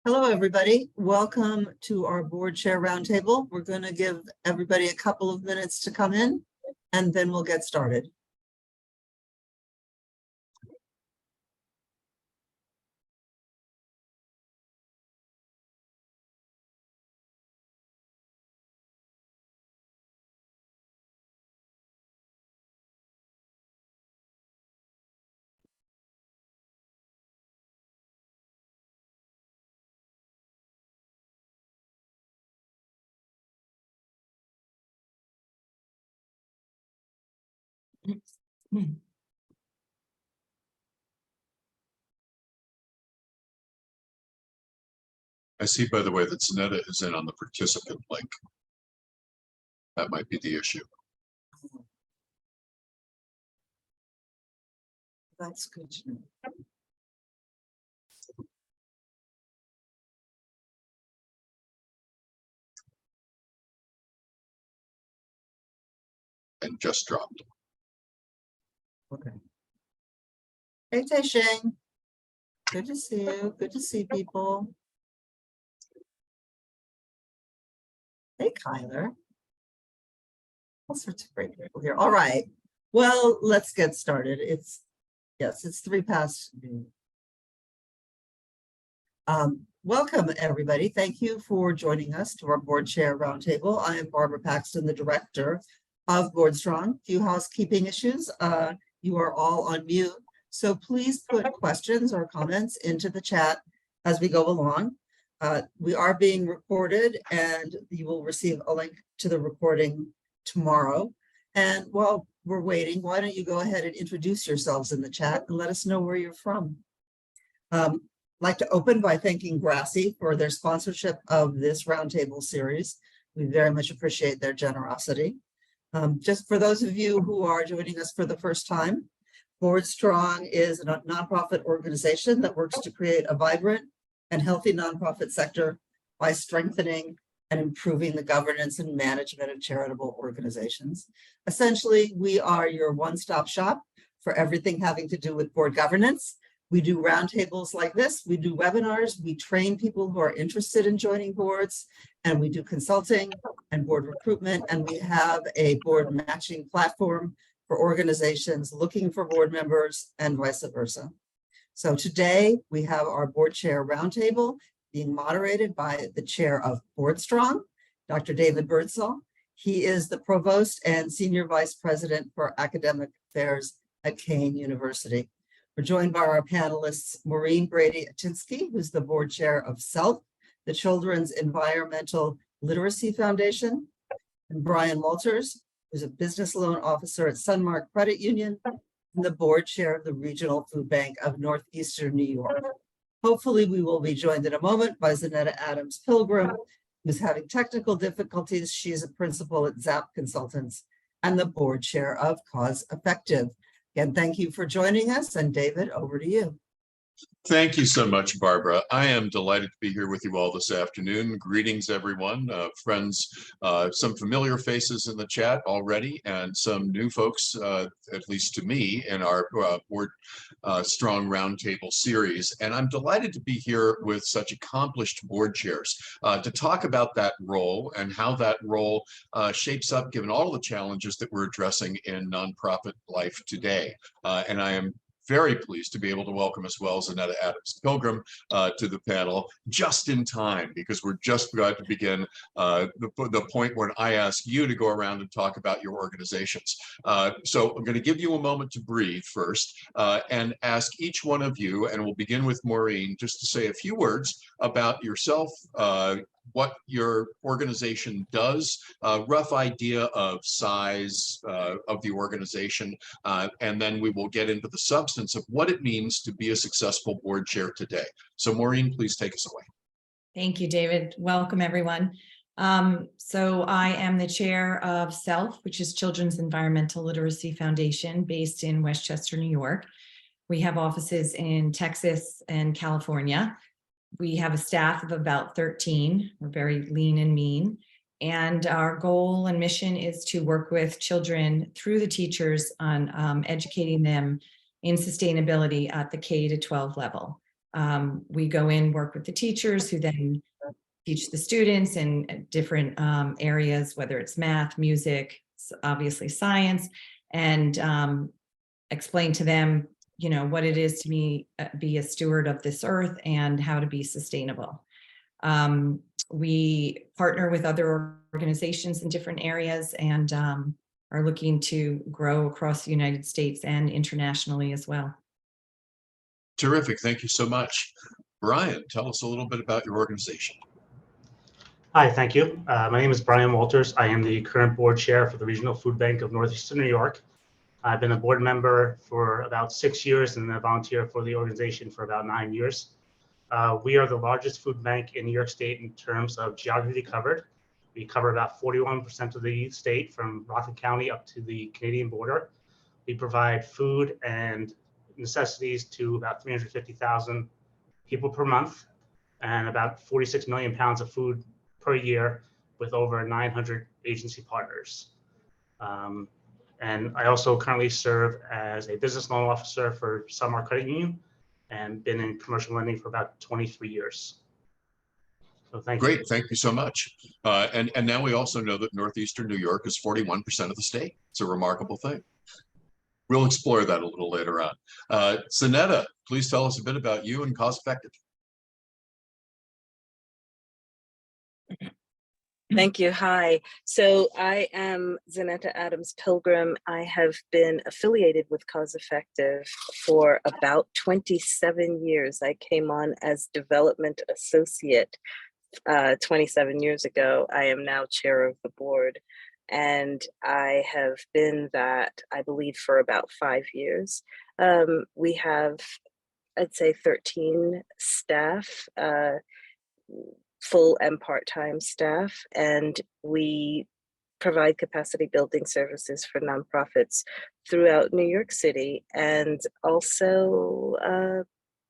Hello, everybody. Welcome to our board chair roundtable. We're going to give everybody a couple of minutes to come in, and then we'll get started. I see, by the way, that Zanetta is in on the participant link. That might be the issue. That's good to know. And just dropped. Okay. Hey, Taisheng. Good to see you. Good to see people. Hey, Kyler. All sorts of great people here. All right. Well, let's get started. It's 3 past noon. Welcome, everybody. Thank you for joining us to our board chair roundtable. I am Barbara Paxton, the director of Board Strong. Few housekeeping issues. You are all on mute, so please put questions or comments into the chat as we go along. We are being recorded, and you will receive a link to the recording tomorrow. And while we're waiting, why don't you go ahead and introduce yourselves in the chat and let us know where you're from. I'd like to open by thanking Grassy for their sponsorship of this roundtable series. We very much appreciate their generosity. Just for those of you who are joining us for the first time, Board Strong is a nonprofit organization that works to create a vibrant and healthy nonprofit sector by strengthening and improving the governance and management of charitable organizations. Essentially, we are your one-stop shop for everything having to do with board governance. We do roundtables like this, we do webinars, we train people who are interested in joining boards, and we do consulting and board recruitment, and we have a board matching platform for organizations looking for board members and vice versa. So today we have our board chair roundtable being moderated by the chair of Board Strong, Dr. David Birdsall. He is the provost and senior vice president for academic affairs at Kane University. We're joined by our panelists, Maureen Brady-Atinsky, who's the board chair of SELF, the Children's Environmental Literacy Foundation, and Brian Walters, who's a business loan officer at Sunmark Credit Union, and the board chair of the Regional Food Bank of Northeastern New York. Hopefully, we will be joined in a moment by Zanetta Adams-Pilgrim, who's having technical difficulties. She is a principal at ZAP Consultants and the board chair of Cause Effective. Again, thank you for joining us, and David, over to you. Thank you so much, Barbara. I am delighted to be here with you all this afternoon. Greetings, everyone, friends, some familiar faces in the chat already, and some new folks, at least to me, in our Board Strong Roundtable series. And I'm delighted to be here with such accomplished board chairs to talk about that role and how that role shapes up, given all of the challenges that we're addressing in nonprofit life today. And I am very pleased to be able to welcome as well Zanetta Adams-Pilgrim to the panel just in time, because we're just about to begin the point when I ask you to go around and talk about your organizations. So I'm going to give you a moment to breathe first and ask each one of you, and we'll begin with Maureen, just to say a few words about yourself, what your organization does, a rough idea of size of the organization, and then we will get into the substance of what it means to be a successful board chair today. So Maureen, please take us away. Thank you, David. Welcome, everyone. So I am the chair of SELF, which is Children's Environmental Literacy Foundation, based in Westchester, New York. We have offices in Texas and California. We have a staff of about 13. We're very lean and mean. And our goal and mission is to work with children through the teachers on educating them in sustainability at the K-12 level. We go in, work with the teachers who then teach the students in different areas, whether it's math, music, obviously science, and explain to them, what it is to be a steward of this earth and how to be sustainable. We partner with other organizations in different areas and are looking to grow across the United States and internationally as well. Terrific. Thank you so much. Brian, tell us a little bit about your organization. Hi, thank you. My name is Brian Walters. I am the current board chair for the Regional Food Bank of Northeastern New York. I've been a board member for about 6 years and a volunteer for the organization for about 9 years. We are the largest food bank in New York State in terms of geography covered. We cover about 41% of the state from Rockland County up to the Canadian border. We provide food and necessities to about 350,000 people per month and about 46 million pounds of food per year with over 900 agency partners. And I also currently serve as a business loan officer for Sunmar Credit Union and been in commercial lending for about 23 years. So thank you. Great, thank you so much. And now we also know that Northeastern New York is 41% of the state. It's a remarkable thing. We'll explore that a little later on. Zanetta, please tell us a bit about you and Cause Effective. Thank you. Hi. So I am Zanetta Adams Pilgrim. I have been affiliated with Cause Effective for about 27 years. I came on as development associate 27 years ago. I am now chair of the board, and I have been that, I believe, for about 5 years. We have, I'd say, 13 staff, full and part-time staff, and we provide capacity building services for nonprofits throughout New York City. And also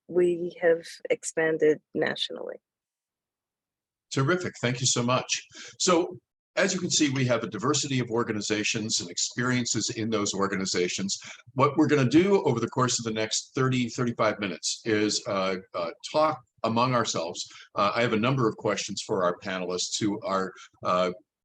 we have expanded nationally. Terrific, thank you so much. So as you can see, we have a diversity of organizations and experiences in those organizations. What we're going to do over the course of the next 35 minutes is talk among ourselves. I have a number of questions for our panelists who are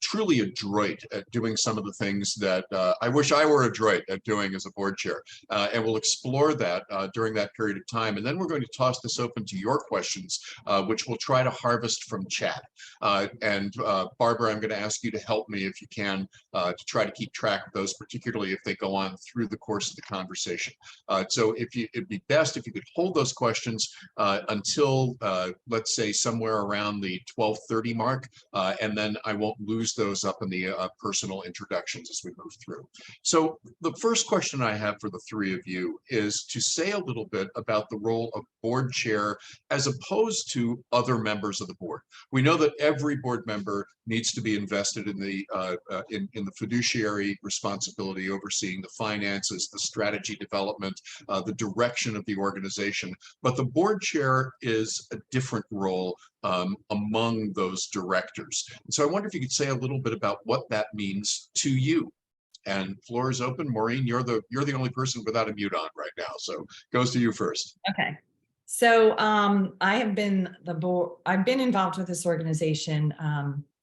truly adroit at doing some of the things that I wish I were adroit at doing as a board chair. And we'll explore that during that period of time. And then we're going to toss this open to your questions, which we'll try to harvest from chat. And Barbara, I'm going to ask you to help me if you can to try to keep track of those, particularly if they go on through the course of the conversation. So it'd be best if you could hold those questions until, let's say, somewhere around the 12:30 mark, and then I won't lose those up in the personal introductions as we move through. So the first question I have for the three of you is to say a little bit about the role of board chair as opposed to other members of the board. We know that every board member needs to be invested in the fiduciary responsibility, overseeing the finances, the strategy development, the direction of the organization. But the board chair is a different role among those directors. And so I wonder if you could say a little bit about what that means to you. And floor is open. Maureen, you're the only person without a mute on right now, so goes to you first. Okay. So I've been involved with this organization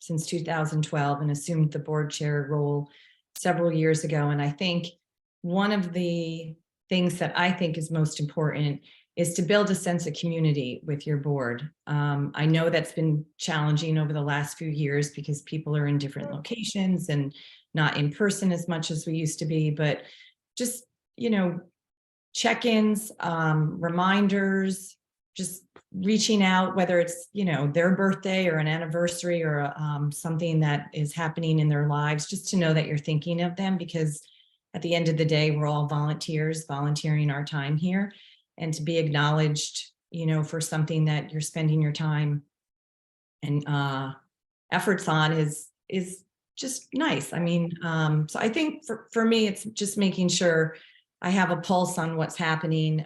since 2012 and assumed the board chair role several years ago. And I think one of the things that I think is most important is to build a sense of community with your board. I know that's been challenging over the last few years because people are in different locations and not in person as much as we used to be, but just, check-ins, reminders, just reaching out, whether it's, their birthday or an anniversary or something that is happening in their lives, just to know that you're thinking of them, because at the end of the day, we're all volunteers volunteering our time here. And to be acknowledged, for something that you're spending your time and efforts on is just nice. I mean, so I think for me, it's just making sure I have a pulse on what's happening,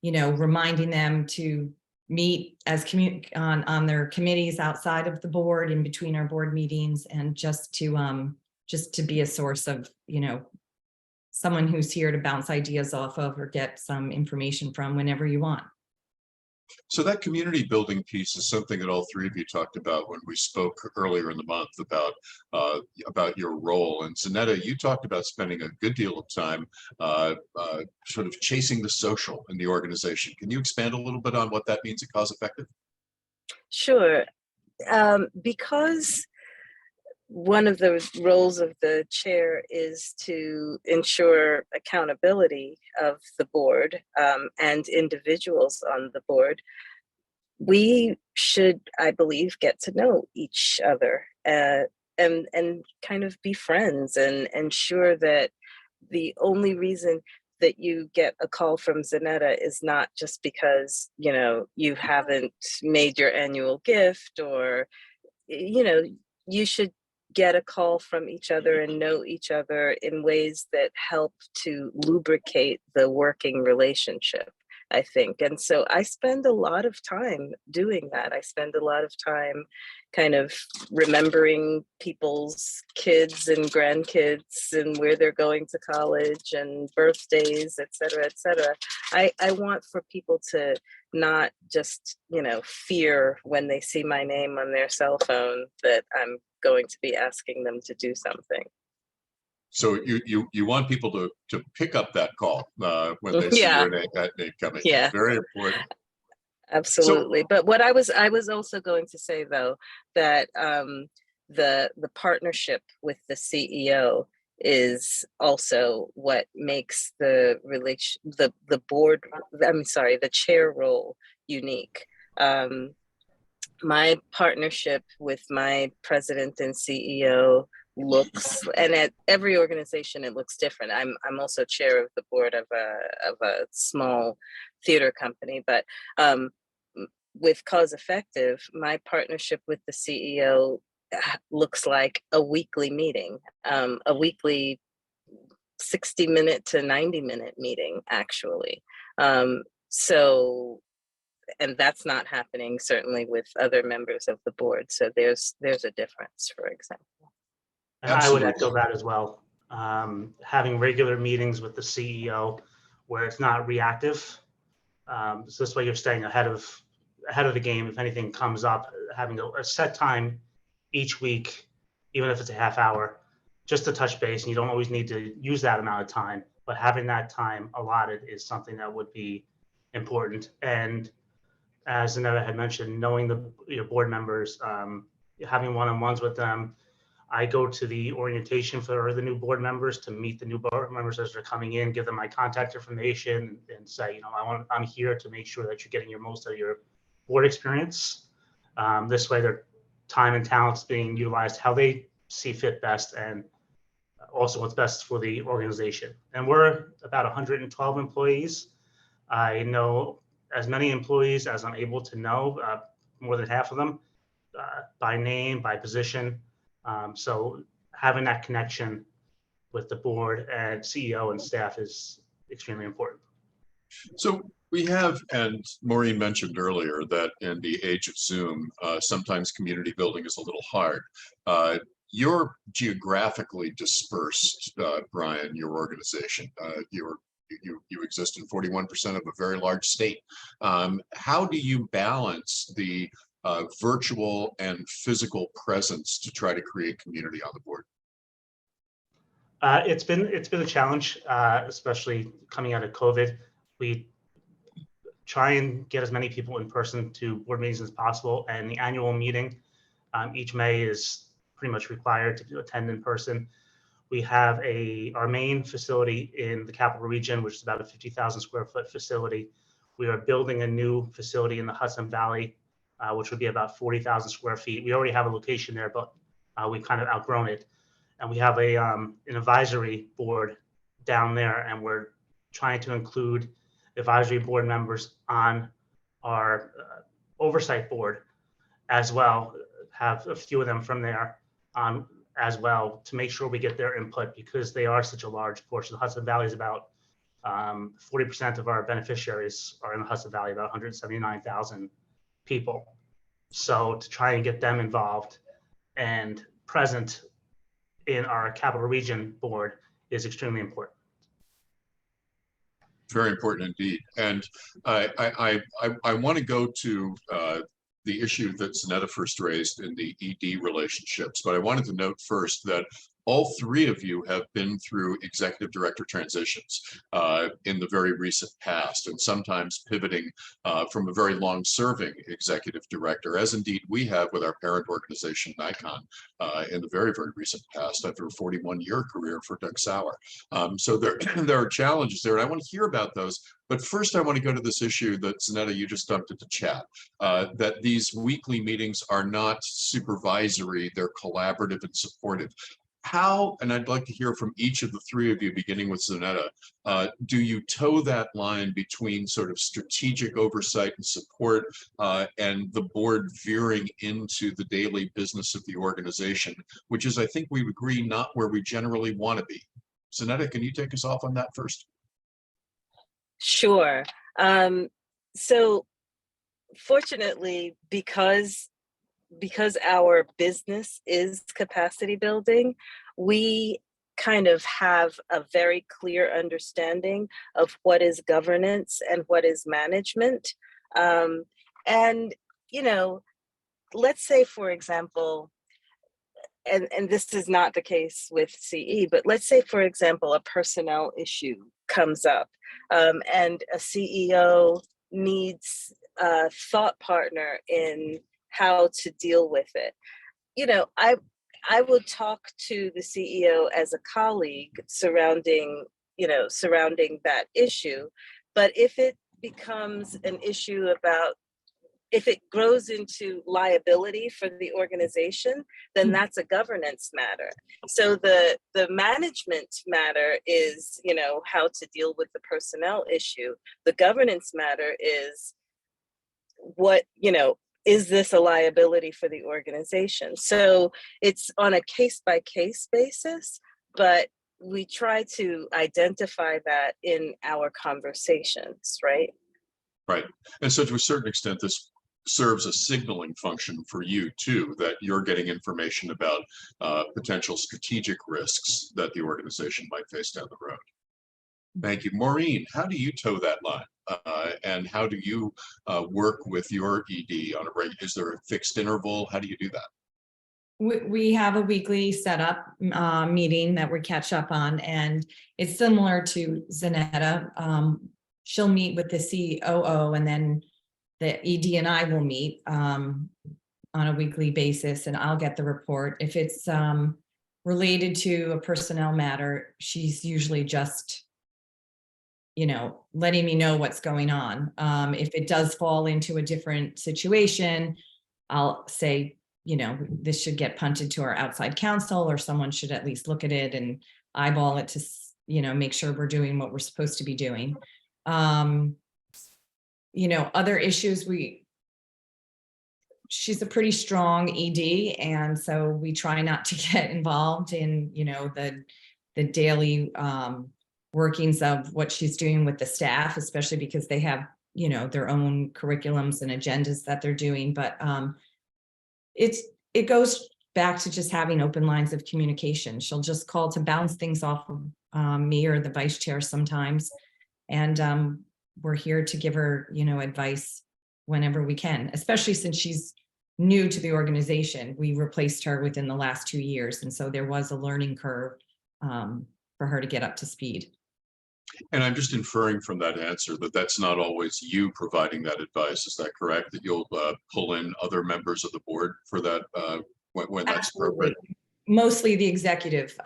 reminding them to meet as on their committees outside of the board, in between our board meetings, and just to be a source of, someone who's here to bounce ideas off of or get some information from whenever you want. So that community building piece is something that all three of you talked about when we spoke earlier in the month about your role. And Zanetta, you talked about spending a good deal of time sort of chasing the social in the organization. Can you expand a little bit on what that means at Cause Effective? Sure. Because one of the roles of the chair is to ensure accountability of the board and individuals on the board, we should, I believe, get to know each other and kind of be friends and ensure that the only reason that you get a call from Zanetta is not just because, you know, you haven't made your annual gift, or, you know, you should get a call from each other and know each other in ways that help to lubricate the working relationship, I think. And so I spend a lot of time doing that. I spend a lot of time kind of remembering people's kids and grandkids and where they're going to college and birthdays, et cetera, et cetera. I want for people to not just, you know, fear when they see my name on their cell phone that I'm going to be asking them to do something. So you want people to pick up that call when they see Yeah. that name coming. Yeah. Very important. Absolutely. But what I was also going to say, though, that the partnership with the CEO is also what makes the board, I'm sorry, the chair role unique. My partnership with my president and CEO looks, and at every organization it looks different. I'm also chair of the board of a small theater company, but with Cause Effective, my partnership with the CEO looks like a weekly meeting, a weekly 60-minute to 90-minute meeting, actually. So, and that's not happening certainly with other members of the board. So there's a difference, for example. And I would echo that as well. Having regular meetings with the CEO where it's not reactive. So this way you're staying ahead of the game. If anything comes up, having a set time each week, even if it's a half hour, just to touch base. And you don't always need to use that amount of time, but having that time allotted is something that would be important. And as Zanetta had mentioned, knowing your board members, having one-on-ones with them. I go to the orientation for the new board members to meet the new board members as they're coming in, give them my contact information, and say, you know, I'm here to make sure that you're getting your most out of your board experience. This way, their time and talents being utilized how they see fit best, and also what's best for the organization. And we're about 112 employees. I know as many employees as I'm able to know, more than half of them, by name, by position. So having that connection with the board and CEO and staff is extremely important. So we have, and Maureen mentioned earlier that in the age of Zoom, sometimes community building is a little hard. You're geographically dispersed, Brian, your organization. You exist in 41% of a very large state. How do you balance the virtual and physical presence to try to create community on the board? It's been a challenge, especially coming out of COVID. We try and get as many people in person to board meetings as possible, and the annual meeting each May is pretty much required to attend in person. We have our main facility in the capital region, which is about a 50,000 square foot facility. We are building a new facility in the Hudson Valley, which would be about 40,000 square feet. We already have a location there, but we've kind of outgrown it. And we have an advisory board down there, and we're trying to include advisory board members on our oversight board as well, have a few of them from there on as well, to make sure we get their input, because they are such a large portion. The Hudson Valley is about 40% of our beneficiaries are in the Hudson Valley, about 179,000 people. So to try and get them involved and present in our capital region board is extremely important. Very important indeed. And I want to go to the issue that Zanetta first raised in the ED relationships, but I wanted to note first that all three of you have been through executive director transitions in the very recent past, and sometimes pivoting from a very long-serving executive director, as indeed we have with our parent organization, Nikon, in the very, very recent past, after a 41-year career for Doug Sauer. So there, there are challenges there, and I want to hear about those. But first, I want to go to this issue that Zanetta, you just dumped into chat, that these weekly meetings are not supervisory, they're collaborative and supportive. How, and I'd like to hear from each of the three of you, beginning with Zanetta, do you toe that line between sort of strategic oversight and support and the board veering into the daily business of the organization, which is, I think we agree, not where we generally want to be. Zanetta, can you take us off on that first? Sure. So fortunately, because our business is capacity building, we kind of have a very clear understanding of what is governance and what is management. And, you know, let's say, for example, and this is not the case with CE, but let's say, for example, a personnel issue comes up and a CEO needs a thought partner in how to deal with it. You know, I would talk to the CEO as a colleague surrounding that issue. But if it becomes an issue about, if it grows into liability for the organization, then that's a governance matter. So the management matter is, you know, how to deal with the personnel issue. The governance matter is what, you know, is this a liability for the organization? So it's on a case-by-case basis, but we try to identify that in our conversations, right? Right. And so to a certain extent, this serves a signaling function for you too, that you're getting information about potential strategic risks that the organization might face down the road. Thank you. Maureen, how do you toe that line? And how do you work with your ED on a regular, is there a fixed interval? How do you do that? We have a weekly setup meeting that we catch up on, and it's similar to Zanetta. She'll meet with the COO, and then the ED and I will meet on a weekly basis, and I'll get the report. If it's related to a personnel matter, she's usually just, you know, letting me know what's going on. If it does fall into a different situation, I'll say, you know, this should get punted to our outside counsel, or someone should at least look at it and eyeball it to, you know, make sure we're doing what we're supposed to be doing. You know, other issues, she's a pretty strong ED, and so we try not to get involved in, you know, the daily workings of what she's doing with the staff, especially because they have, you know, their own curriculums and agendas that they're doing. But it goes back to just having open lines of communication. She'll just call to bounce things off of me or the vice chair sometimes. And we're here to give her, you know, advice whenever we can, especially since she's new to the organization. We replaced her within the last 2 years. And so there was a learning curve for her to get up to speed. And I'm just inferring from that answer that that's not always you providing that advice. Is that correct? That you'll pull in other members of the board for that when that's appropriate? Mostly the executive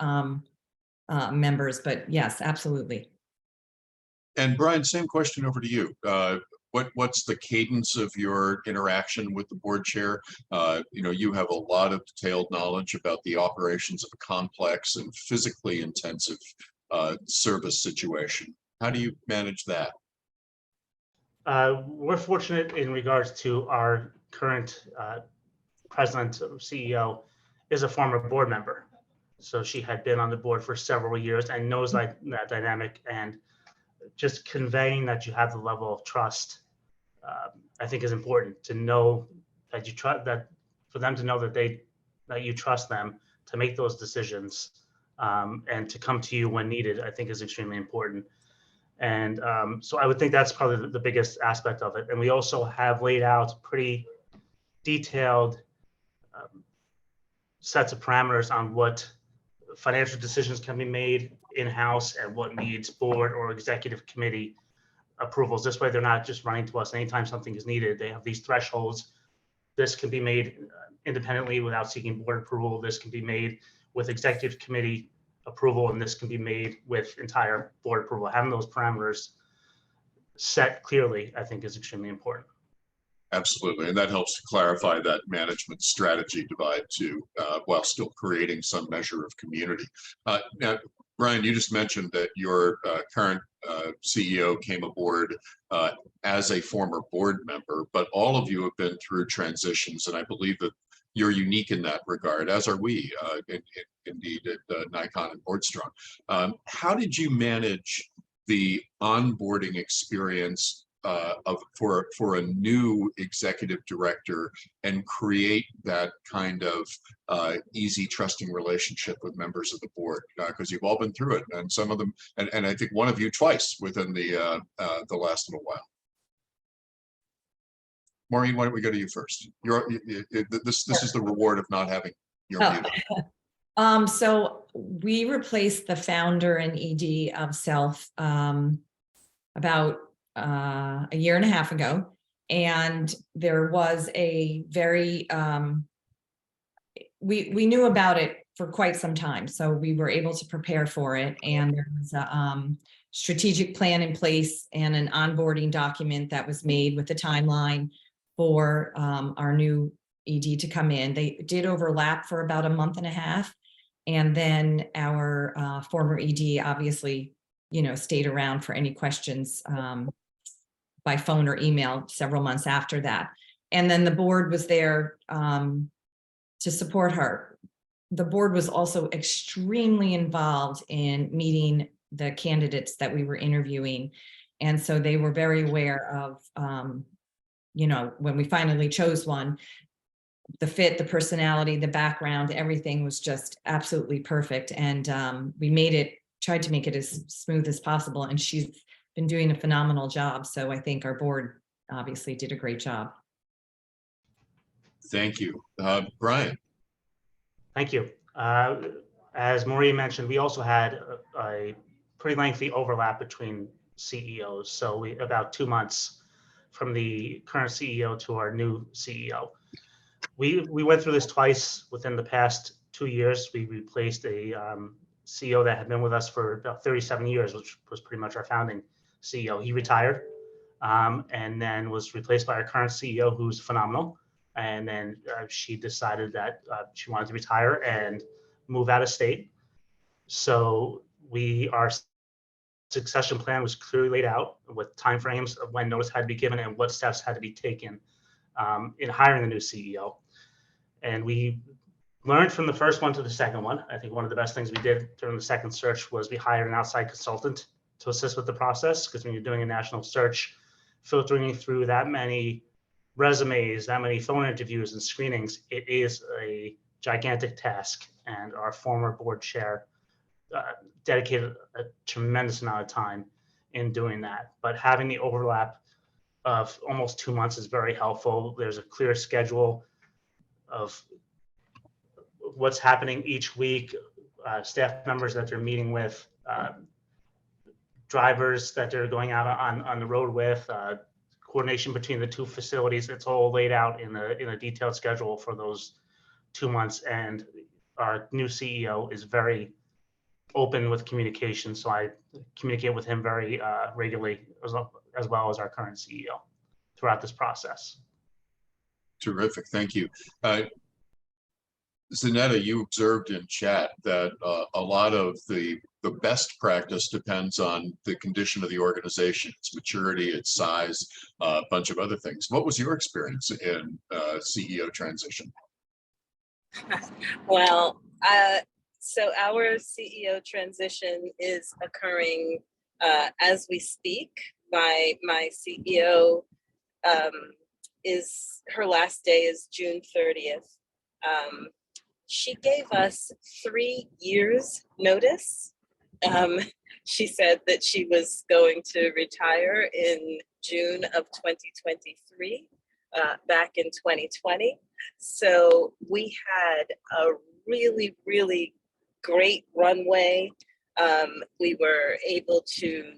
members, but yes, absolutely. And Brian, same question over to you. What's the cadence of your interaction with the board chair? You know, you have a lot of detailed knowledge about the operations of a complex and physically intensive service situation. How do you manage that? We're fortunate in regards to our current president or CEO is a former board member. So she had been on the board for several years and knows that dynamic, and just conveying that you have the level of trust, I think is important, to know that you trust, that for them to know that you trust them to make those decisions, and to come to you when needed, I think is extremely important. And so I would think that's probably the biggest aspect of it. And we also have laid out pretty detailed sets of parameters on what financial decisions can be made in-house and what needs board or executive committee approvals. This way, they're not just running to us anytime something is needed. They have these thresholds. This can be made independently without seeking board approval. This can be made with executive committee approval, and this can be made with entire board approval. Having those parameters set clearly, I think, is extremely important. Absolutely, and that helps to clarify that management strategy divide too, while still creating some measure of community. Now, Brian, you just mentioned that your current CEO came aboard as a former board member, but all of you have been through transitions, and I believe that you're unique in that regard, as are we, indeed, at Nikon and Boardstrong. How did you manage the onboarding experience for a new executive director and create that kind of easy, trusting relationship with members of the board? Because you've all been through it, and some of them, and I think one of you twice within the last little while. Maureen, why don't we go to you first? This is the reward of not having your muted. So we replaced the founder and ED of Self about a year and a half ago, and there was a very we knew about it for quite some time, so we were able to prepare for it, and there was a strategic plan in place and an onboarding document that was made with a timeline for our new ED to come in. They did overlap for about a month and a half, and then our former ED obviously, stayed around for any questions by phone or email several months after that. And then the board was there to support her. The board was also extremely involved in meeting the candidates that we were interviewing. And so they were very aware of, when we finally chose one, the fit, the personality, the background, everything was just absolutely perfect. And we tried to make it as smooth as possible. And she's been doing a phenomenal job. So I think our board obviously did a great job. Thank you. Brian. Thank you. As Maureen mentioned, we also had a pretty lengthy overlap between CEOs. So about 2 months from the current CEO to our new CEO. We went through this twice within the past 2 years. We replaced a CEO that had been with us for about 37 years, which was pretty much our founding CEO. He retired and then was replaced by our current CEO, who's phenomenal. And then she decided that she wanted to retire and move out of state. So our succession plan was clearly laid out with timeframes of when notice had to be given and what steps had to be taken in hiring the new CEO. And we learned from the first one to the second one. I think one of the best things we did during the second search was we hired an outside consultant to assist with the process, because when you're doing a national search, filtering through that many resumes, that many phone interviews and screenings, it is a gigantic task. And our former board chair dedicated a tremendous amount of time in doing that. But having the overlap of almost 2 months is very helpful. There's a clear schedule of what's happening each week, staff members that they're meeting with, drivers that they're going out on the road with, coordination between the two facilities. It's all laid out in a detailed schedule for those 2 months. And our new CEO is very open with communication. So I communicate with him very regularly, as well as our current CEO throughout this process. Terrific, thank you. Zanetta, you observed in chat that a lot of the best practice depends on the condition of the organization, its maturity, its size, a bunch of other things. What was your experience in CEO transition? Well, so our CEO transition is occurring as we speak. My CEO her last day is June 30th. She gave us 3 years notice She said that she was going to retire in June of 2023, back in 2020. So we had a really, really great runway. We were able to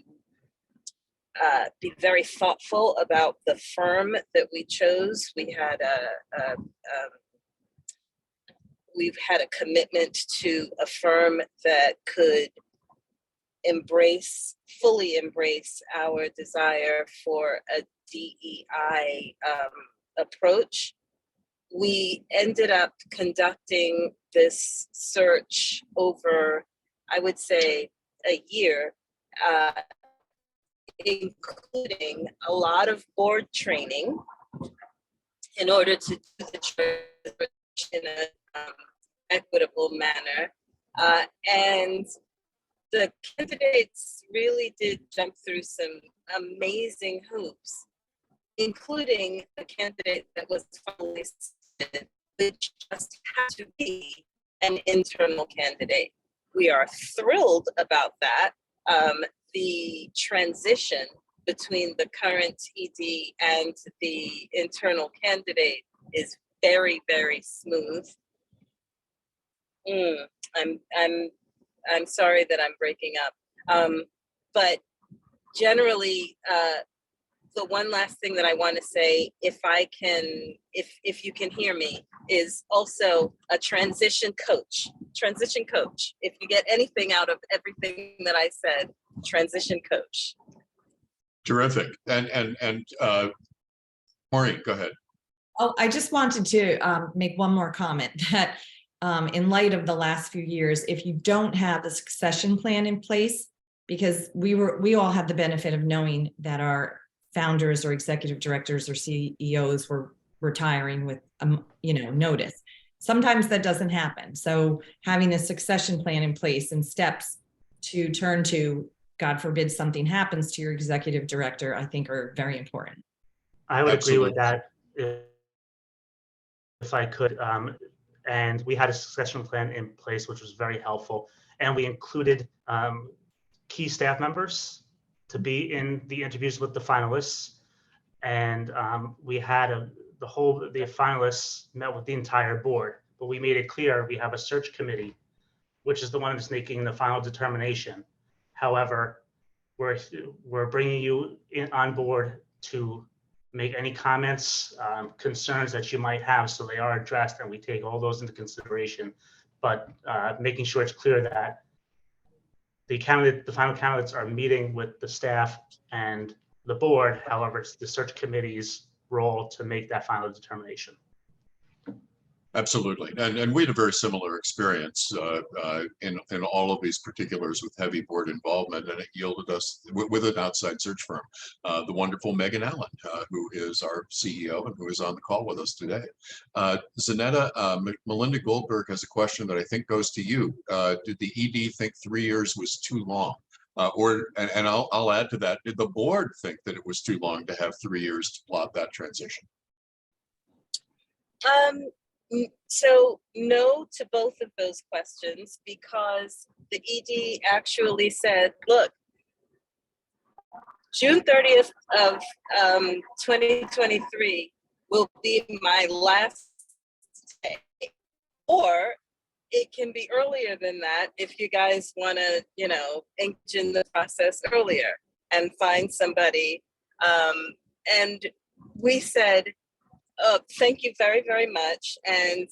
be very thoughtful about the firm that we chose. We've had a commitment to a firm that could fully embrace our desire for a DEI approach. We ended up conducting this search over, I would say, a year, including a lot of board training in order to do the transition in an equitable manner. And the candidates really did jump through some amazing hoops, including the candidate that was finally selected, which just had to be an internal candidate. We are thrilled about that. The transition between the current ED and the internal candidate is very, very smooth. I'm sorry that I'm breaking up. But generally, the one last thing that I want to say, if you can hear me, is also a transition coach. If you get anything out of everything that I said, transition coach. Terrific. And Maureen, go ahead. Oh, I just wanted to make one more comment that in light of the last few years, if you don't have the succession plan in place, because we all have the benefit of knowing that our founders or executive directors or CEOs were retiring with notice. Sometimes that doesn't happen. So having a succession plan in place and steps to turn to, God forbid something happens to your executive director, I think are very important. I would Absolutely. agree with that if I could. And we had a succession plan in place, which was very helpful. And we included key staff members to be in the interviews with the finalists. And we had the finalists met with the entire board, but we made it clear we have a search committee, which is the one that's making the final determination. However, we're bringing you on board to make any comments, concerns that you might have, so they are addressed and we take all those into consideration. But making sure it's clear that the final candidates are meeting with the staff and the board. However, it's the search committee's role to make that final determination. Absolutely. And we had a very similar experience in all of these particulars with heavy board involvement, and it yielded us, with an outside search firm, the wonderful Megan Allen, who is our CEO and who is on the call with us today. Zanetta, Melinda Goldberg has a question that I think goes to you. Did the ED think 3 years was too long? And I'll add to that, did the board think that it was too long to have 3 years to plot that transition? So no to both of those questions, because the ED actually said, look, June 30th of 2023 will be my last day, or it can be earlier than that if you guys want to, engage in the process earlier and find somebody. And we said, thank you very, very much. And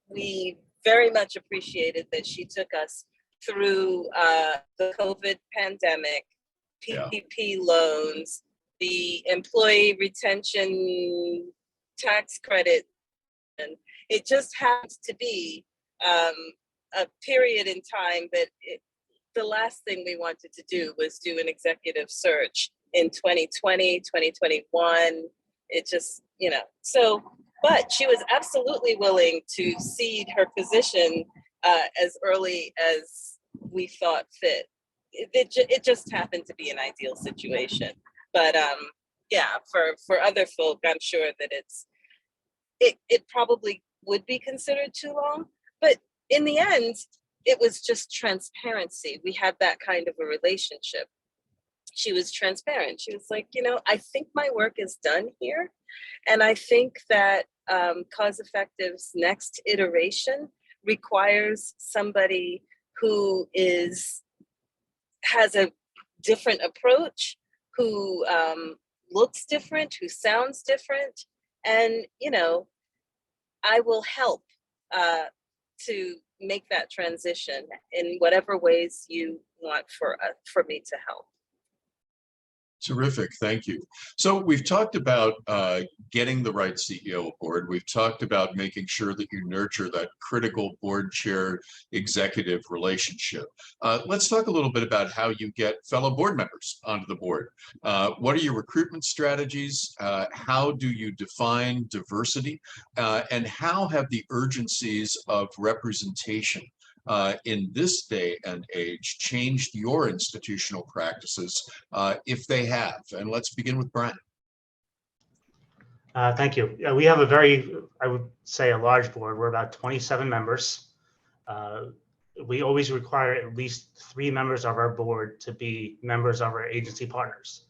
we very much appreciated that she took us through the COVID pandemic, PPP loans, the employee retention tax credit. And it just happens to be a period in time that the last thing we wanted to do was do an executive search in 2020, 2021. It just, so, but she was absolutely willing to cede her position as early as we thought fit. It just happened to be an ideal situation. But yeah, for other folk, I'm sure that it probably would be considered too long. But in the end, it was just transparency. We had that kind of a relationship. She was transparent. She was like, you know, I think my work is done here. And I think that Cause Effective's next iteration requires somebody who has a different approach, who looks different, who sounds different. And, you know, I will help to make that transition in whatever ways you want for me to help. Terrific, thank you. So we've talked about getting the right CEO aboard. We've talked about making sure that you nurture that critical board chair executive relationship. Let's talk a little bit about how you get fellow board members onto the board. What are your recruitment strategies? How do you define diversity? And how have the urgencies of representation in this day and age changed your institutional practices, if they have? And let's begin with Brian. Thank you. Yeah, we have a very, I would say, a large board. We're about 27 members. We always require at least 3 members of our board to be members of our agency partners.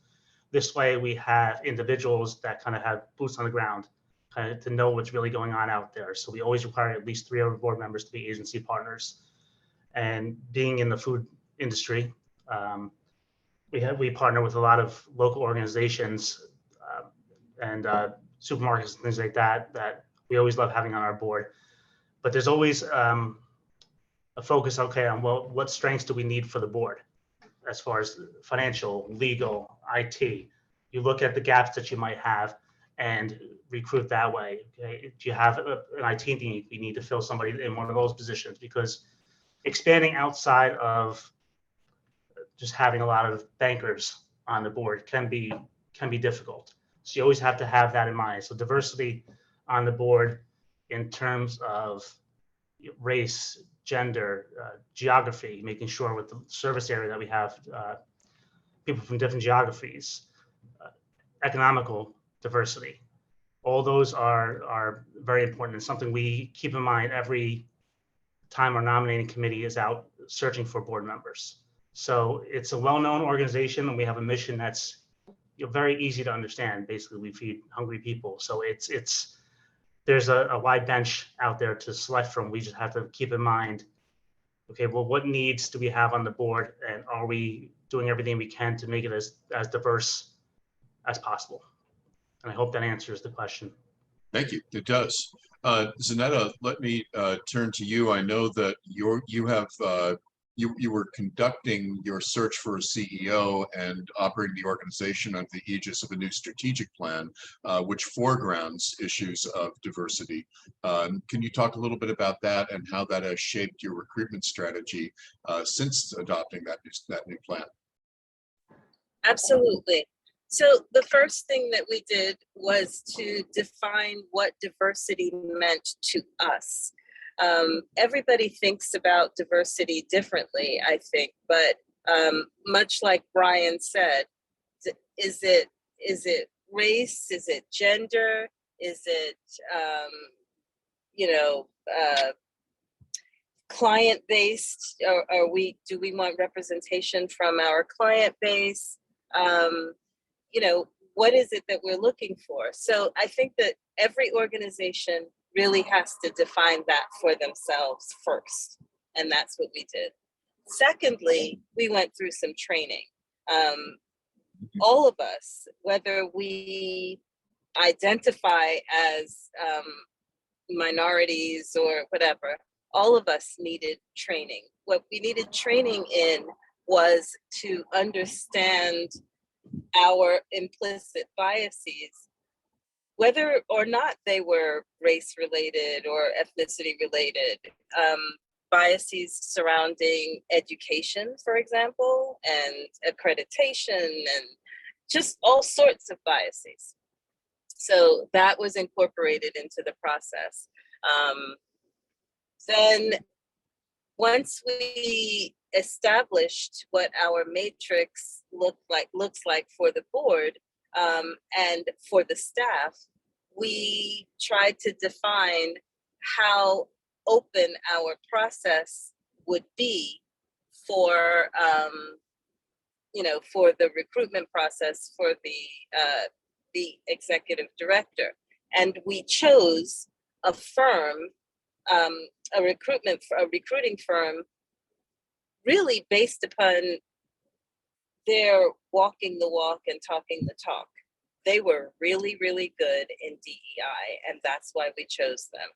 This way we have individuals that kind of have boots on the ground, kind of to know what's really going on out there. So we always require at least 3 of our board members to be agency partners. And being in the food industry, we partner with a lot of local organizations and supermarkets and things like that we always love having on our board. But there's always a focus, okay, on, well, what strengths do we need for the board as far as financial, legal, IT. You look at the gaps that you might have and recruit that way. Okay? Do you have an IT need? We need to fill somebody in one of those positions, because expanding outside of just having a lot of bankers on the board can be difficult. So you always have to have that in mind. So diversity on the board in terms of race, gender, geography, making sure with the service area that we have people from different geographies, economical diversity. All those are very important and something we keep in mind every time our nominating committee is out searching for board members. So it's a well-known organization, and we have a mission that's very easy to understand. Basically, we feed hungry people. So there's a wide bench out there to select from. We just have to keep in mind, okay, well, what needs do we have on the board, and are we doing everything we can to make it as diverse as possible? And I hope that answers the question. Thank you. It does. Zanetta, let me turn to you. I know that you were conducting your search for a CEO and operating the organization under the aegis of a new strategic plan, which foregrounds issues of diversity. Can you talk a little bit about that and how that has shaped your recruitment strategy since adopting that new plan? Absolutely. So the first thing that we did was to define what diversity meant to us. Everybody thinks about diversity differently, I think, but much like Brian said, is it race? Is it gender? Is it, client-based? Do we want representation from our client base? What is it that we're looking for? So I think that every organization really has to define that for themselves first. And that's what we did. Secondly, we went through some training. All of us, whether we identify as minorities or whatever, all of us needed training. What we needed training in was to understand our implicit biases, whether or not they were race related or ethnicity related, biases surrounding education, for example, and accreditation, and just all sorts of biases. So that was incorporated into the process. Then once we established what our matrix looks like for the board and for the staff, we tried to define how open our process would be for, for the recruitment process for the executive director. And we chose a firm, a recruiting firm, really based upon their walking the walk and talking the talk. They were really, really good in DEI, and that's why we chose them.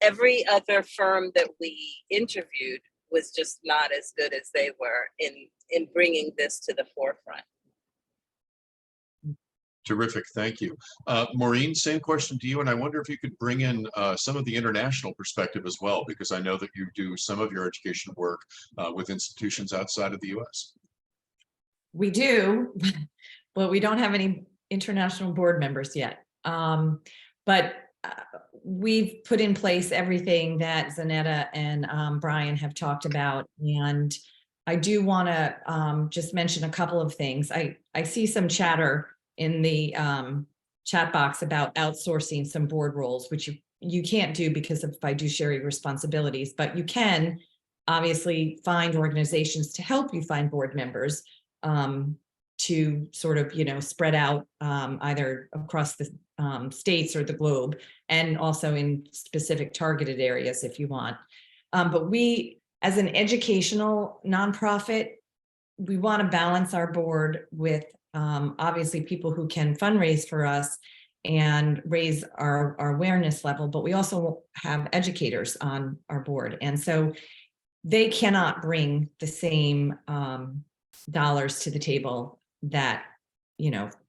Every other firm that we interviewed was just not as good as they were in bringing this to the forefront. Terrific, thank you. Maureen, same question to you, and I wonder if you could bring in some of the international perspective as well, because I know that you do some of your education work with institutions outside of the US. We do, but we don't have any international board members yet. But we've put in place everything that Zanetta and Brian have talked about. And I do want to just mention a couple of things. I see some chatter in the chat box about outsourcing some board roles, which you can't do because of fiduciary responsibilities, but you can obviously find organizations to help you find board members to sort of, spread out either across the states or the globe, and also in specific targeted areas if you want. But we, as an educational nonprofit, we want to balance our board with obviously people who can fundraise for us and raise our awareness level, but we also have educators on our board. And so they cannot bring the same dollars to the table that,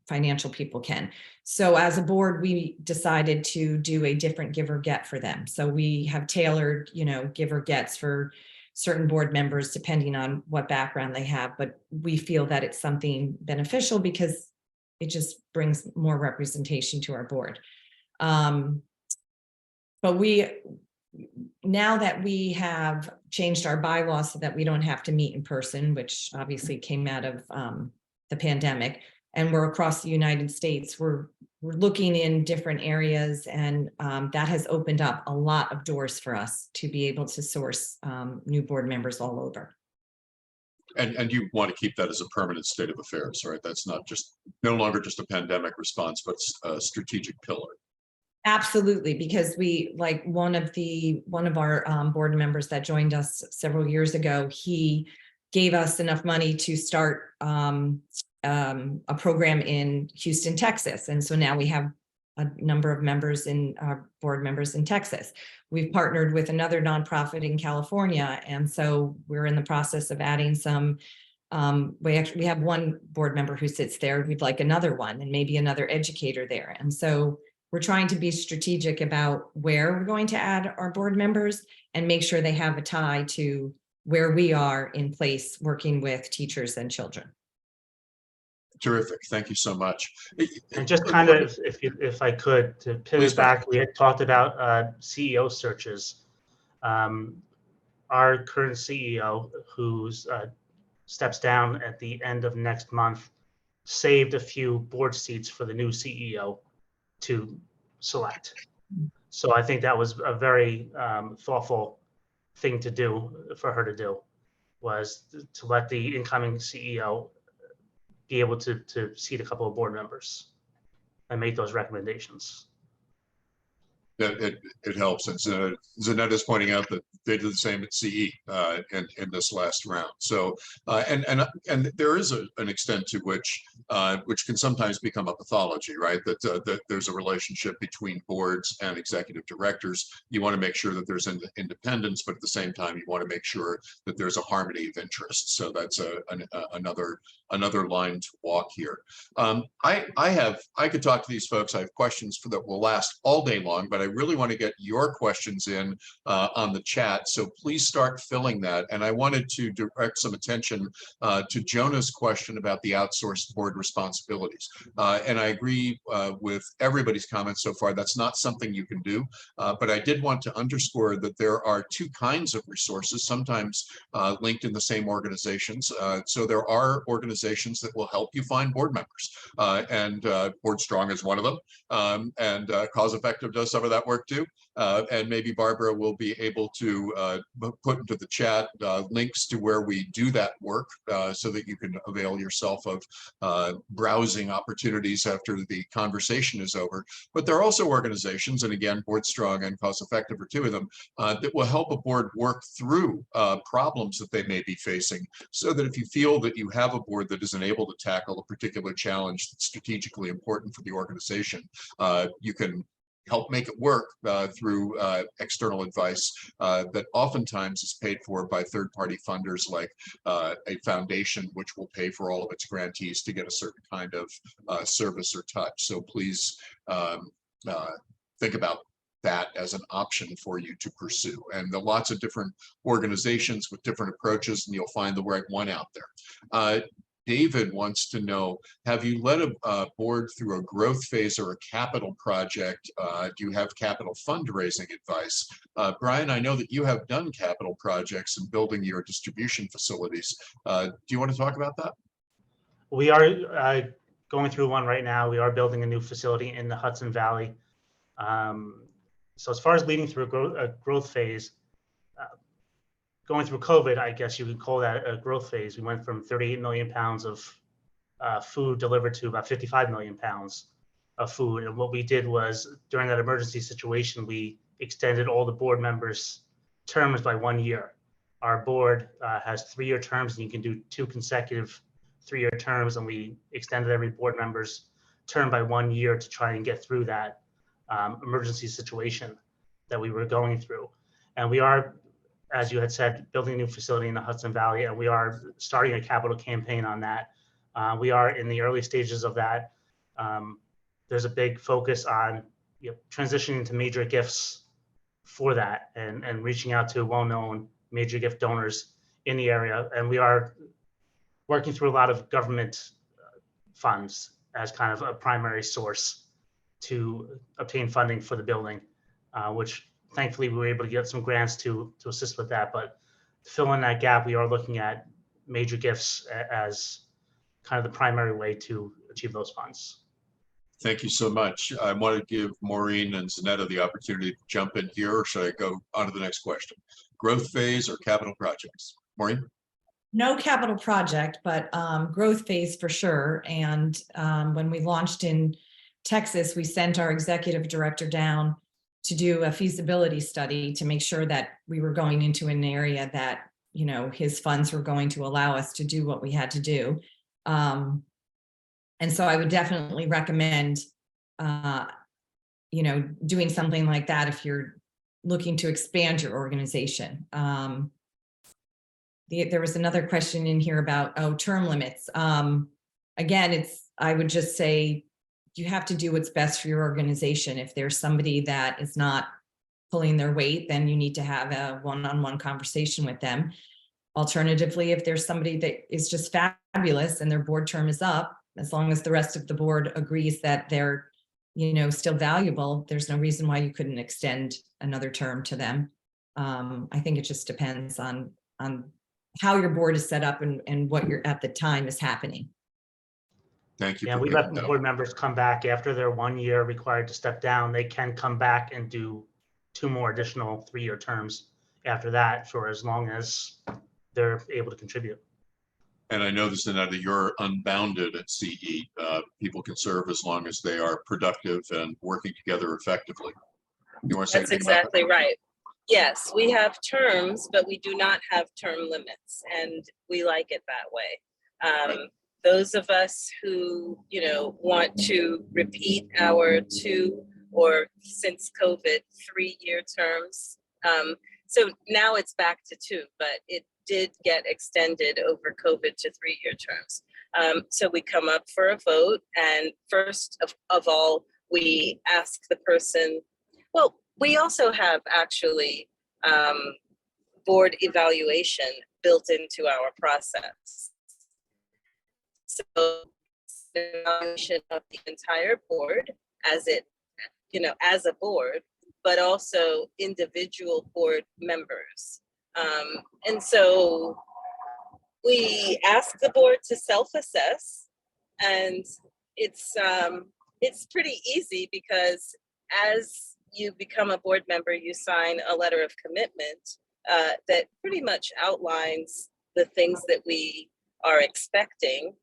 financial people can. So as a board, we decided to do a different give or get for them. So we have tailored, give or gets for certain board members, depending on what background they have. But we feel that it's something beneficial because it just brings more representation to our board. But now that we have changed our bylaws so that we don't have to meet in person, which obviously came out of the pandemic, and we're across the United States, we're looking in different areas, and that has opened up a lot of doors for us to be able to source new board members all over. And you want to keep that as a permanent state of affairs, right? That's no longer just a pandemic response, but a strategic pillar. Absolutely, because we, like one of our board members that joined us several years ago, he gave us enough money to start a program in Houston, Texas. And so now we have a number of members in our board members in Texas. We've partnered with another nonprofit in California. And so we're in the process of adding some, we have one board member who sits there. We'd like another one, and maybe another educator there. And so we're trying to be strategic about where we're going to add our board members and make sure they have a tie to where we are in place working with teachers and children. Terrific. Thank you so much. And just kind of, if I could, to pivot back, we had talked about CEO searches. Our current CEO, who steps down at the end of next month, saved a few board seats for the new CEO to select. So I think that was a very thoughtful thing to do for her to do, was to let the incoming CEO be able to seat a couple of board members and make those recommendations. It helps. And Zanetta is pointing out that they did the same at CE in this last round. So and there is an extent to which can sometimes become a pathology, right? That there's a relationship between boards and executive directors. You want to make sure that there's independence, but at the same time, you want to make sure that there's a harmony of interest. So that's another line to walk here. I could talk to these folks. I have questions that will last all day long, but I really want to get your questions in on the chat. So please start filling that. And I wanted to direct some attention to Jonah's question about the outsourced board responsibilities. And I agree with everybody's comments so far. That's not something you can do. But I did want to underscore that there are two kinds of resources, sometimes linked in the same organizations. So there are organizations that will help you find board members. And Board Strong is one of them. And Cause Effective does some of that work too. And maybe Barbara will be able to put into the chat links to where we do that work so that you can avail yourself of browsing opportunities after the conversation is over. But there are also organizations, and again, Board Strong and Cost Effective are two of them, that will help a board work through problems that they may be facing, so that if you feel that you have a board that isn't able to tackle a particular challenge that's strategically important for the organization, you can help make it work through external advice that oftentimes is paid for by third-party funders like a foundation, which will pay for all of its grantees to get a certain kind of service or touch. So please think about that as an option for you to pursue. And there are lots of different organizations with different approaches, and you'll find the right one out there. David wants to know, have you led a board through a growth phase or a capital project? Do you have capital fundraising advice? Brian, I know that you have done capital projects and building your distribution facilities. Do you want to talk about that? We are going through one right now. We are building a new facility in the Hudson Valley. So as far as leading through a growth phase, going through COVID, I guess you could call that a growth phase. We went from 38 million pounds of food delivered to about 55 million pounds of food. And what we did was, during that emergency situation, we extended all the board members' terms by 1 year. Our board has 3-year terms, and you can do 2 consecutive 3-year terms, and we extended every board member's term by 1 year to try and get through that emergency situation that we were going through. And we are, as you had said, building a new facility in the Hudson Valley, and we are starting a capital campaign on that. We are in the early stages of that. There's a big focus on transitioning to major gifts for that, and reaching out to well-known major gift donors in the area. And we are working through a lot of government funds as kind of a primary source to obtain funding for the building, which thankfully we were able to get some grants to assist with that. But to fill in that gap, we are looking at major gifts as kind of the primary way to achieve those funds. Thank you so much. I want to give Maureen and Zanetta the opportunity to jump in here, or should I go on to the next question? Growth phase or capital projects? Maureen? No capital project, but growth phase for sure. And when we launched in Texas, we sent our executive director down to do a feasibility study to make sure that we were going into an area that, you know, his funds were going to allow us to do what we had to do. And so I would definitely recommend, you know, doing something like that if you're looking to expand your organization. There was another question in here about, term limits. Again, I would just say, you have to do what's best for your organization. If there's somebody that is not pulling their weight, then you need to have a one-on-one conversation with them. Alternatively, if there's somebody that is just fabulous and their board term is up, as long as the rest of the board agrees that they're, you know, still valuable, there's no reason why you couldn't extend another term to them. I think it just depends on how your board is set up and what you're at the time is happening. Thank you. Yeah, we let the board members come back after their 1 year required to step down. They can come back and do 2 more additional 3-year terms after that, for as long as they're able to contribute. And I know this, Zanetta, you're unbounded at CE. People can serve as long as they are productive and working together effectively. You want to say That's exactly right. Yes, we have terms, but we do not have term limits, and we like it that way. Right. Those of us who, you know, want to repeat our 2, or since COVID, 3-year terms. So now it's back to 2, but it did get extended over COVID to 3-year terms. So we come up for a vote, and first of all, we ask the person, well, we also have actually board evaluation built into our process. So the evaluation of the entire board as it, you know, as a board, but also individual board members. And so we ask the board to self-assess, and it's pretty easy, because as you become a board member, you sign a letter of commitment that pretty much outlines the things that we are expecting.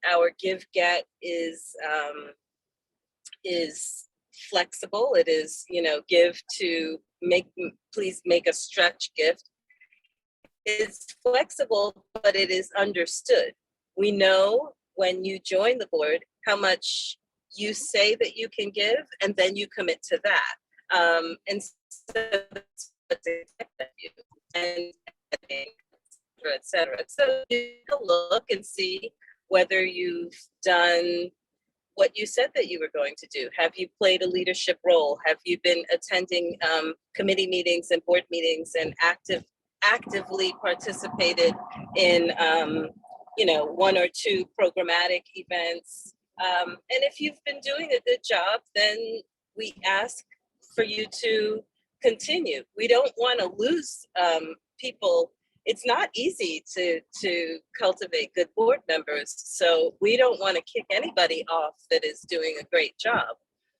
Our give get is flexible. It is, give to please make a stretch gift. It's flexible, but it is understood. We know when you join the board how much you say that you can give, and then you commit to that. And so that's what's expected of you, and et cetera. So you can look and see whether you've done what you said that you were going to do. Have you played a leadership role? Have you been attending committee meetings and board meetings and actively participated in one or two programmatic events? And if you've been doing a good job, then we ask for you to continue. We don't want to lose people. It's not easy to cultivate good board members, so we don't want to kick anybody off that is doing a great job.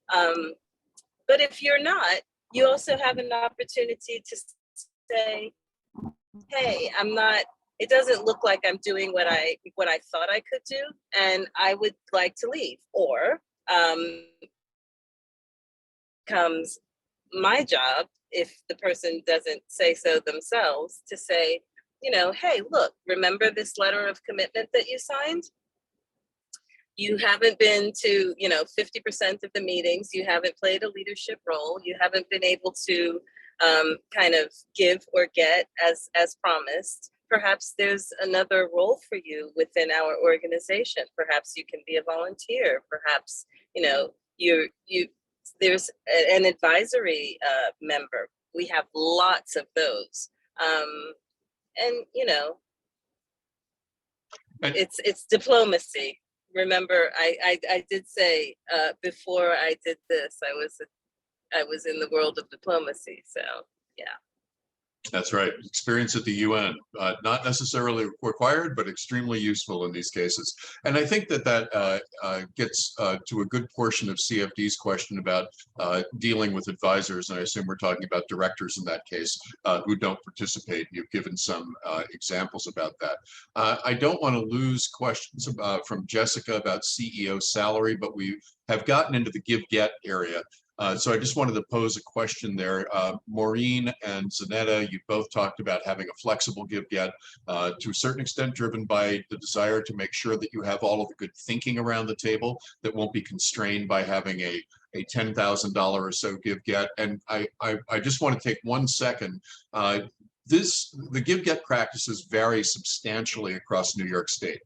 But if you're not, you also have an opportunity to say, hey, it doesn't look like I'm doing what I thought I could do, and I would like to leave. Or comes my job, if the person doesn't say so themselves, to say, hey, look, remember this letter of commitment that you signed? You haven't been to, 50% of the meetings. You haven't played a leadership role. You haven't been able to kind of give or get as promised. Perhaps there's another role for you within our organization. Perhaps you can be a volunteer. Perhaps, there's an advisory member. We have lots of those. And it's diplomacy. Remember, I did say before I did this, I was in the world of diplomacy. So yeah. That's right. Experience at the UN, not necessarily required, but extremely useful in these cases. And I think that gets to a good portion of CFD's question about dealing with advisors. And I assume we're talking about directors in that case who don't participate. You've given some examples about that. I don't want to lose questions from Jessica about CEO salary, but we have gotten into the give-get area. So I just wanted to pose a question there. Maureen and Zanetta, you both talked about having a flexible give-get to a certain extent driven by the desire to make sure that you have all of the good thinking around the table that won't be constrained by having a $10,000 or so give-get. And I just want to take 1 second. The give-get practices vary substantially across New York State.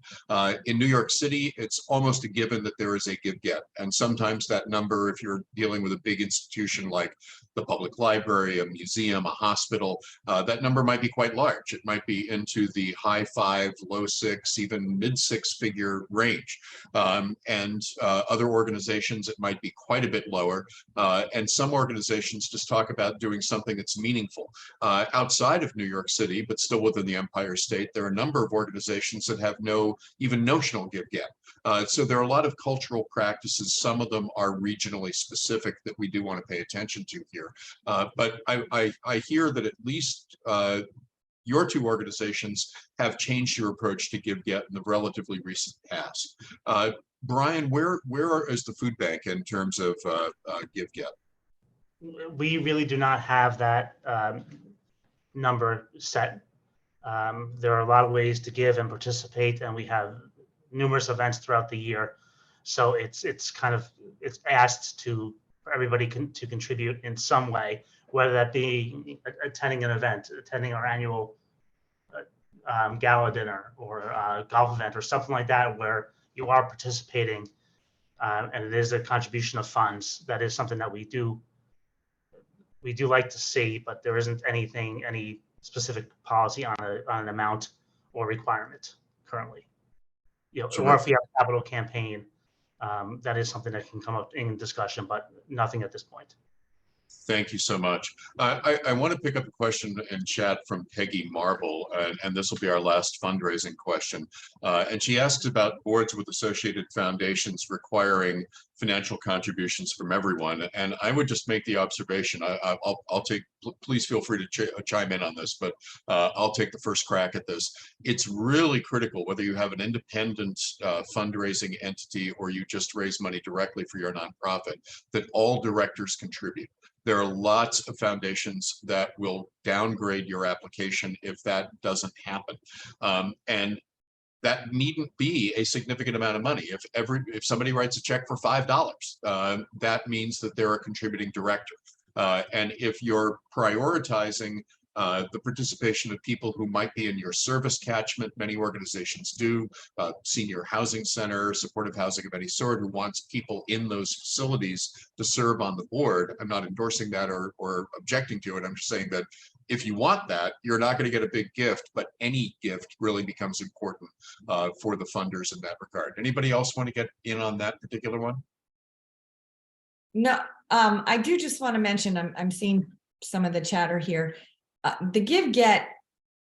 In New York City, it's almost a given that there is a give-get. And sometimes that number, if you're dealing with a big institution like the public library, a museum, a hospital, that number might be quite large. It might be into the high 5, low 6, even mid 6-figure range. And other organizations, it might be quite a bit lower. And some organizations just talk about doing something that's meaningful. Outside of New York City, but still within the Empire State, there are a number of organizations that have no even notional give-get. So there are a lot of cultural practices. Some of them are regionally specific that we do want to pay attention to here. But I hear that at least your two organizations have changed your approach to give-get in the relatively recent past. Brian, where is the food bank in terms of give-get? We really do not have that number set. There are a lot of ways to give and participate, and we have numerous events throughout the year. So it's asked for everybody to contribute in some way, whether that be attending an event, attending our annual gala dinner or a golf event or something like that, where you are participating, and it is a contribution of funds. That is something that we do like to see, but there isn't any specific policy on an amount or requirement currently. Or if we have a capital campaign, that is something that can come up in discussion, but nothing at this point. Thank you so much. I want to pick up a question in chat from Peggy Marble, and this will be our last fundraising question. And she asks about boards with associated foundations requiring financial contributions from everyone. And I would just make the observation, I'll take, please feel free to chime in on this, but I'll take the first crack at this. It's really critical whether you have an independent fundraising entity or you just raise money directly for your nonprofit, that all directors contribute. There are lots of foundations that will downgrade your application if that doesn't happen. And that needn't be a significant amount of money. If somebody writes a check for $5, that means that they're a contributing director. And if you're prioritizing the participation of people who might be in your service catchment, many organizations do, senior housing center, supportive housing of any sort, who wants people in those facilities to serve on the board. I'm not endorsing that or objecting to it. I'm just saying that if you want that, you're not going to get a big gift, but any gift really becomes important for the funders in that regard. Anybody else want to get in on that particular one? No, I do just want to mention, I'm seeing some of the chatter here. The give-get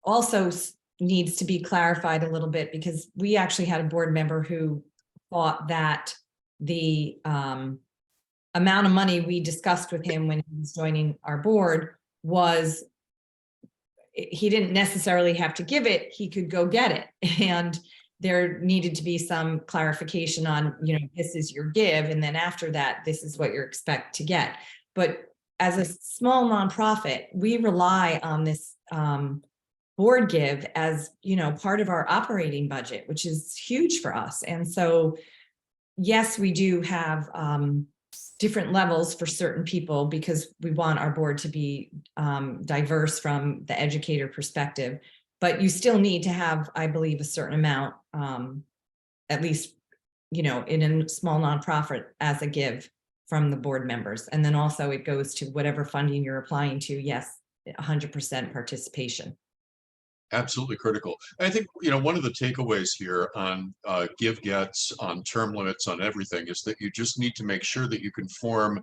also needs to be clarified a little bit, because we actually had a board member who thought that the amount of money we discussed with him when he was joining our board was, he didn't necessarily have to give it, he could go get it. And there needed to be some clarification on, you know, this is your give, and then after that, this is what you're expect to get. But as a small nonprofit, we rely on this board give as, you know, part of our operating budget, which is huge for us. And so, yes, we do have different levels for certain people, because we want our board to be diverse from the educator perspective. But you still need to have, I believe, a certain amount, at least, you know, in a small nonprofit as a give from the board members. And then also it goes to whatever funding you're applying to. Yes, 100% participation. Absolutely critical. I think, you know, one of the takeaways here on give-gets, on term limits, on everything, is that you just need to make sure that you conform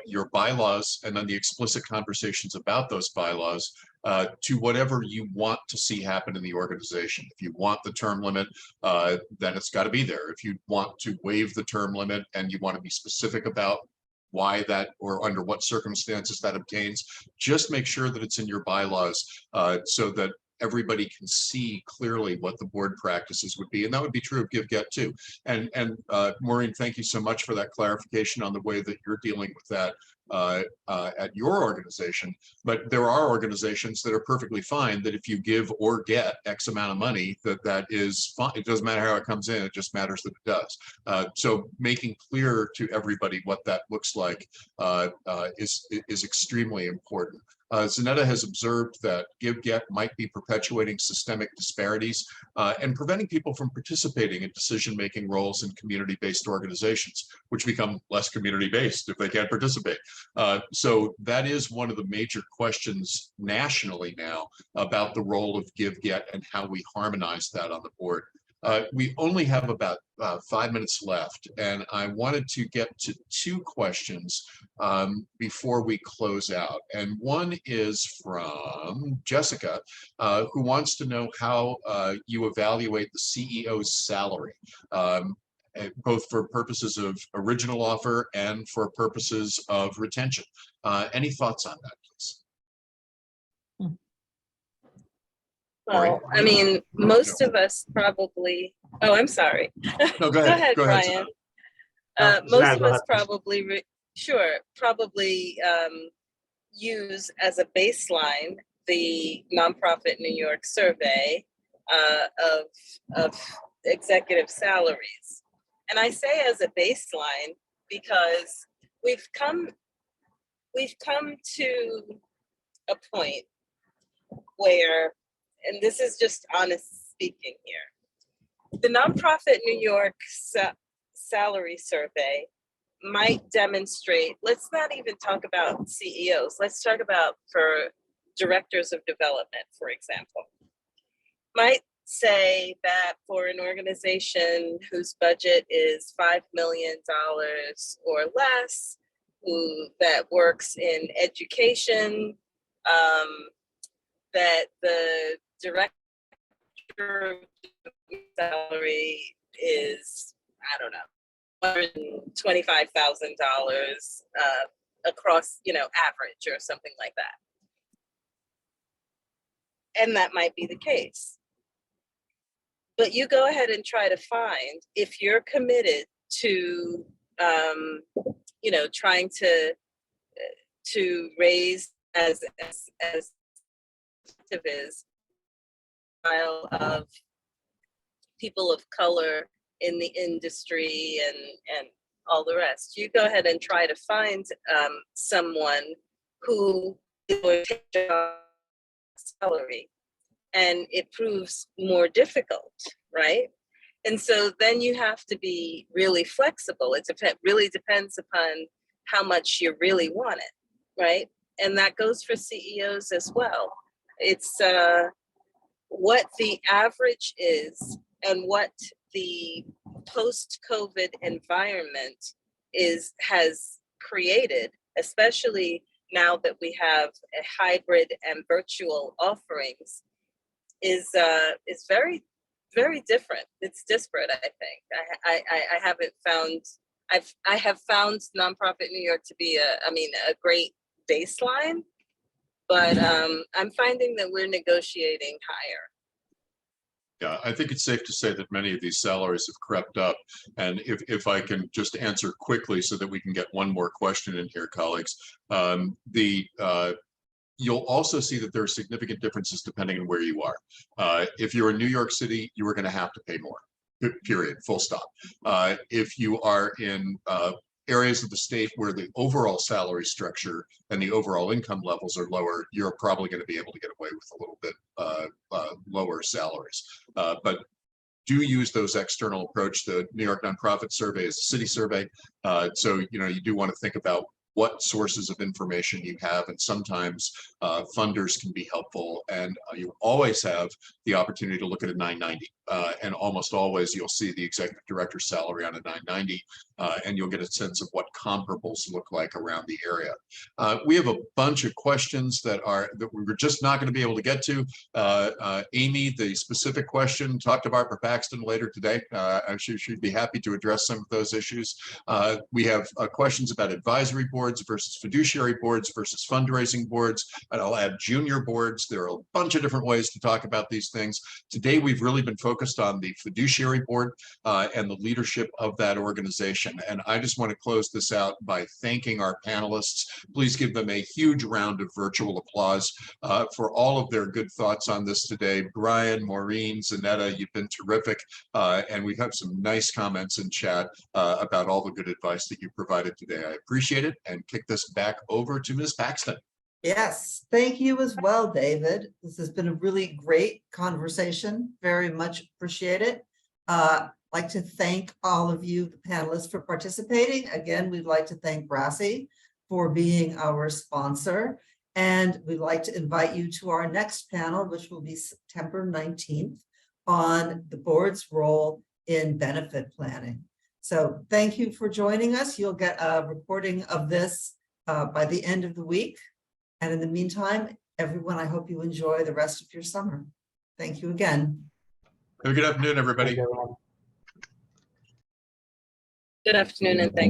your bylaws and then the explicit conversations about those bylaws to whatever you want to see happen in the organization. If you want the term limit, then it's got to be there. If you want to waive the term limit and you want to be specific about why that, or under what circumstances that obtains, just make sure that it's in your bylaws so that everybody can see clearly what the board practices would be. And that would be true of give-get too. And Maureen, thank you so much for that clarification on the way that you're dealing with that at your organization. But there are organizations that are perfectly fine that if you give or get X amount of money, that is fine. It doesn't matter how it comes in, it just matters that it does. So making clear to everybody what that looks like is extremely important. Zanetta has observed that give-get might be perpetuating systemic disparities and preventing people from participating in decision-making roles in community-based organizations, which become less community-based if they can't participate. So that is one of the major questions nationally now about the role of give-get and how we harmonize that on the board. We only have about 5 minutes left, and I wanted to get to two questions before we close out. And one is from Jessica, who wants to know how you evaluate the CEO's salary, both for purposes of original offer and for purposes of retention. Any thoughts on that, please? Well, I mean, most of us probably, oh, I'm sorry. No, go ahead. Go ahead, Brian. Zanetta. Most of us probably, probably use as a baseline the Nonprofit New York survey of executive salaries. And I say as a baseline because we've come to a point where, and this is just honest speaking here, the Nonprofit New York salary survey might demonstrate, let's not even talk about CEOs, let's talk about for directors of development, for example, might say that for an organization whose budget is $5 million or less, that works in education, that the director salary is, I don't know, $125,000 across, average or something like that. And that might be the case. But you go ahead and try to find, if you're committed to, trying to raise as is of people of color in the industry and all the rest. You go ahead and try to find someone who would take your salary, and it proves more difficult, right? And so then you have to be really flexible. It really depends upon how much you really want it, right? And that goes for CEOs as well. It's what the average is and what the post-COVID environment has created, especially now that we have a hybrid and virtual offerings, is very, very different. It's disparate, I think. I haven't found, I have found Nonprofit New York to be a great baseline, but I'm finding that we're negotiating higher. Yeah, I think it's safe to say that many of these salaries have crept up. And if I can just answer quickly so that we can get one more question in here, colleagues. You'll also see that there are significant differences depending on where you are. If you're in New York City, you are going to have to pay more, period, full stop. If you are in areas of the state where the overall salary structure and the overall income levels are lower, you're probably going to be able to get away with a little bit lower salaries. But do use those external approach. The New York Nonprofit Survey is a city survey. So, you do want to think about what sources of information you have, and sometimes funders can be helpful, and you always have the opportunity to look at a 990, and almost always you'll see the executive director's salary on a 990, and you'll get a sense of what comparables look like around the area. We have a bunch of questions that we're just not going to be able to get to. Amy, the specific question, talk to Barbara Paxton later today. She'd be happy to address some of those issues. We have questions about advisory boards versus fiduciary boards versus fundraising boards, and I'll add junior boards. There are a bunch of different ways to talk about these things. Today, we've really been focused on the fiduciary board and the leadership of that organization. And I just want to close this out by thanking our panelists. Please give them a huge round of virtual applause for all of their good thoughts on this today. Brian, Maureen, Zanetta, you've been terrific. And we have some nice comments in chat about all the good advice that you provided today. I appreciate it, and kick this back over to Ms. Paxton. Yes, thank you as well, David. This has been a really great conversation. Very much appreciate it. I'd like to thank all of you, the panelists, for participating. Again, we'd like to thank Brassy for being our sponsor. And we'd like to invite you to our next panel, which will be September 19th, on the board's role in benefit planning. So thank you for joining us. You'll get a recording of this by the end of the week. And in the meantime, everyone, I hope you enjoy the rest of your summer. Thank you again. Have a good afternoon, everybody. Thank you, everyone. Good afternoon, and thank you.